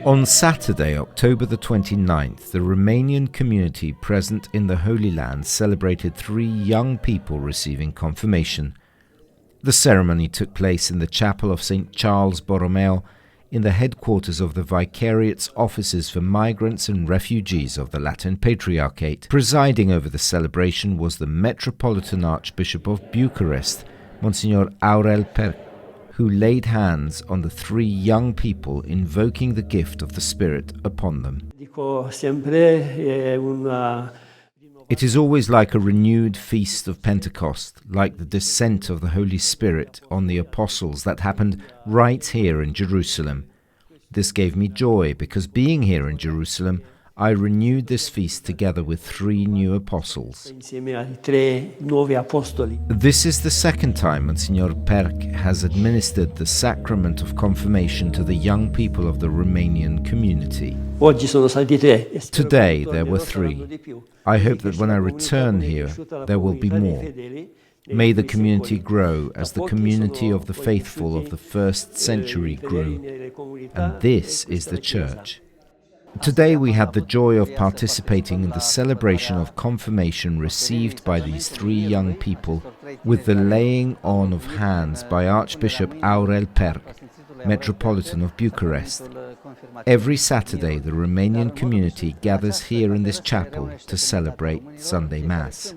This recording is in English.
On Saturday, October the 29th, the Romanian community present in the Holy Land celebrated 3 young people receiving confirmation. The ceremony took place in the chapel of St. Charles Borromeo, in the headquarters of the Vicariate's offices for migrants and refugees of the Latin Patriarchate. Presiding over the celebration was the Metropolitan Archbishop of Bucharest, Msgr Aurel Percă, who laid hands on the 3 young people, invoking the gift of the Spirit upon them. It is always like a renewed feast of Pentecost, like the descent of the Holy Spirit on the apostles that happened right here in Jerusalem. This gave me joy because being here in Jerusalem, I renewed this feast together with 3 new apostles. This is the second time Msgr Percă has administered the sacrament of confirmation to the young people of the Romanian community. Today there were 3. I hope that when I return here, there will be more. May the community grow as the community of the faithful of the first century grew. And this is the Church. Today we had the joy of participating in the celebration of confirmation received by these 3 young people with the laying on of hands by Archbishop Aurel Percă, Metropolitan of Bucharest. Every Saturday the Romanian community gathers here in this chapel to celebrate Sunday Mass.